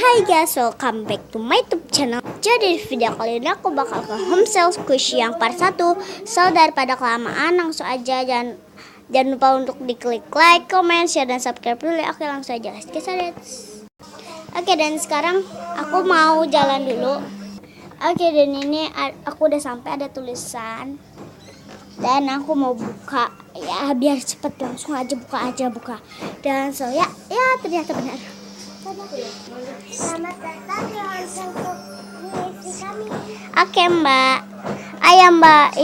Hai guys, welcome back to my YouTube channel. Jadi di video kali ini aku bakal ke Homestyle Squishy yang part 1. So daripada kelamaan, langsung aja. Jangan lupa untuk diklik like, comment, share, dan subscribe dulu ya. Oke, langsung aja guys, Oke, dan sekarang aku mau jalan dulu. Oke, dan ini aku udah sampai, ada tulisan. Dan aku mau buka ya, biar cepet, langsung aja buka. Dan so ya ternyata benar. Selamat datang di Homestyle kami. Oke mbak, ayo mbak,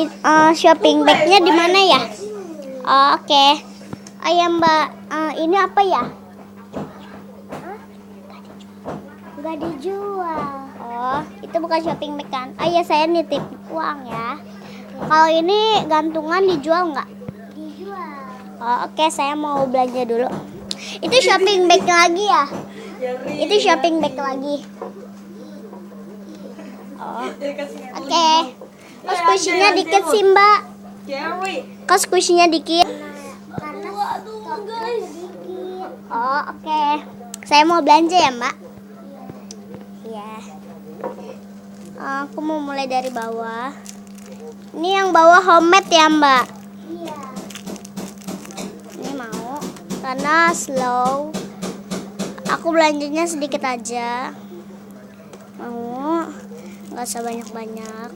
shopping bagnya di mana ya? Oh, oke. Ayo mbak, ini apa ya? Gak dijual. Oh, itu bukan shopping bag kan? Ayo saya nitip uang ya. Kalau ini gantungan dijual nggak? Dijual. Oh, oke, saya mau belanja dulu. Itu shopping bag lagi ya? Itu shopping bag lagi. Oh, oke. Kos squishy-nya dikit sih mbak. Kos squishy-nya dikit. Karena stoknya sedikit. Oh, oke. Saya mau belanja ya mbak. Ya. Aku mau mulai dari bawah. Ini yang bawah homemade ya mbak. Iya. Ini mau karena slow. Aku belanjanya sedikit aja. Mau, nggak usah banyak-banyak.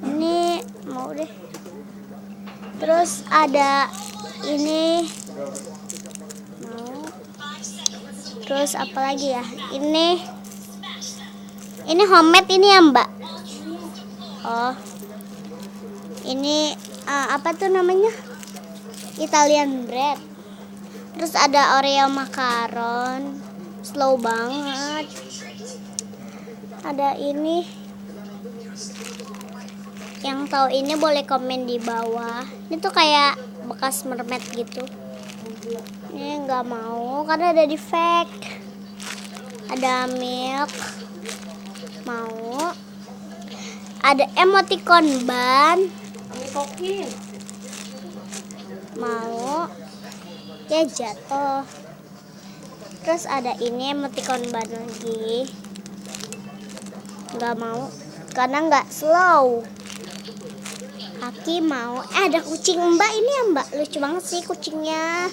Ini mau deh. Terus ada ini mau. Terus apa lagi ya? Ini homemade ini ya mbak. Oh, ini apa tuh namanya? Italian bread. Terus ada Oreo makaron, slow banget. Ada ini. Yang tahu ini boleh komen di bawah. Ini tuh kayak bekas mermaid gitu. Ini nggak mau karena ada defect. Ada milk. Mau. Ada emoticon ban. Mau. Ya jatuh. Terus ada ini emoticon ban lagi. Nggak mau karena nggak slow. Kaki mau. Ada kucing mbak ini ya mbak. Lucu banget sih kucingnya.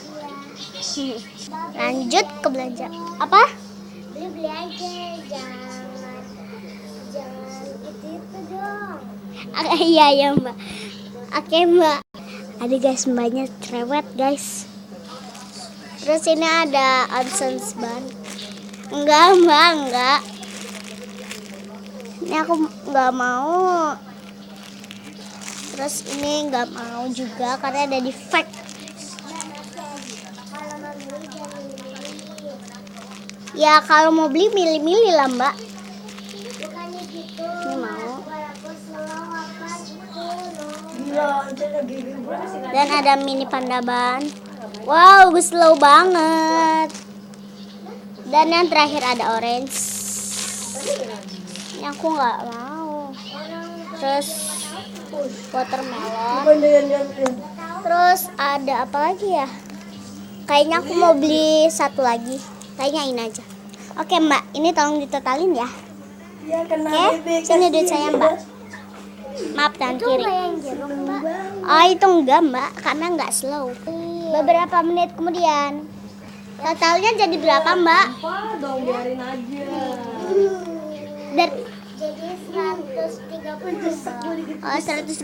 Lanjut ke belanja. Apa? Beli aja, jangan itu dong. Iya ya mbak. Oke mbak. Ada guys, mbaknya cerewet guys. Terus ini ada absence ban. Enggak mbak, enggak. Ini aku enggak mau. Terus ini enggak mau juga karena ada defect. Kalau mau beli jangan milih. Ya kalau mau beli milih-milih lah mbak. Bukannya gitu. Ini mau. Walaupun slow apa gitu loh. Dan ada mini panda ban. Wow, slow banget. Dan yang terakhir ada orange. Ini aku nggak mau. Terus watermelon. Terus ada apa lagi ya? Kayaknya aku mau beli satu lagi. Kayaknya ini aja. Oke mbak, ini tolong ditotalin ya. Oke, sini duit saya mbak. Maaf tangan Itu kiri. enggak yang jeruk, Mbak. Oh itu enggak mbak, karena enggak slow. Beberapa menit kemudian totalnya jadi berapa mbak? Biarin aja. Dari Jadi 130. 130.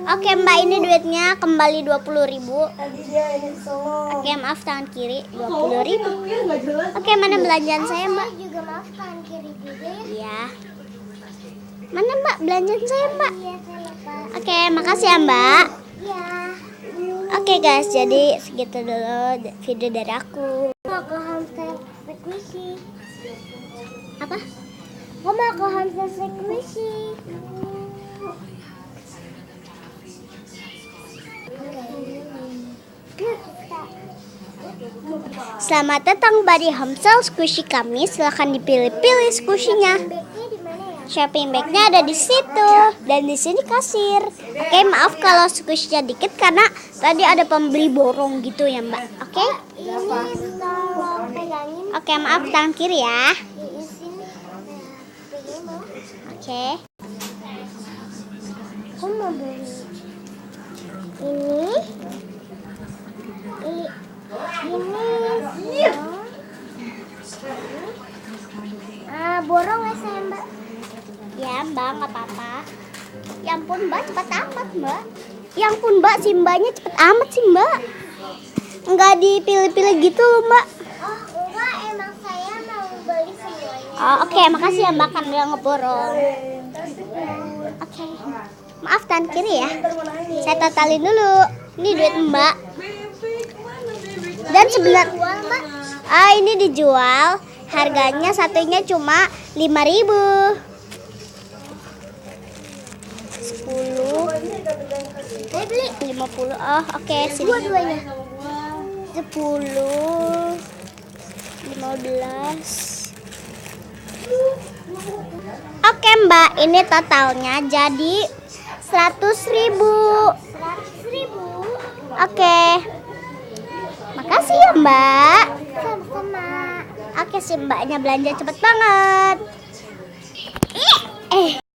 Oke mbak, ini duitnya kembali 20.000. Oke maaf tangan kiri 20.000. Oke mana belanjaan saya mbak? Saya juga maaf tangan kiri juga ya. Iya. Mana mbak belanjaan saya mbak? Iya, saya lupa. Oke makasih ya mbak. Iya. Oke guys, jadi segitu dulu video dari aku. Mau ke Homestyle Squishy. Apa? Aku mau ke Homestyle Squishy. Selamat datang di Homestyle Squishy kami. Silahkan dipilih-pilih squishy-nya. Bagnya di mana ya? Shopping bag-nya ada di situ dan di sini kasir. Oke, maaf kalau squishy-nya dikit karena tadi ada pembeli borong gitu ya, Mbak. Oke? Ini tolong pegangin Oke, maaf tangan kiri ya. Di sini. Begini. Oke. Aku mau beli ini. Ini. Borong ya saya Mbak. Ya Mbak, nggak apa-apa. Ya ampun Mbak, cepet amat Mbak. Ya ampun Mbak, si Mbaknya cepet amat sih Mbak. Nggak dipilih-pilih gitu loh Mbak. Oh enggak, emang saya mau beli semuanya. Oh, oke, makasih ya Mbak kan udah ngeborong. Oke. Maaf tangan kiri ya. Saya totalin dulu. Ini duit Mbak. Dan sebenarnya ini dijual. Harganya satunya cuma 5.000. 10. Saya beli 50. Oh, oke, sini. dua-duanya. 10. 15. Oke Mbak, ini totalnya jadi 100.000. 100.000. Oke. Makasih ya Mbak. Sama-sama. Oke, si Mbaknya belanja cepet banget.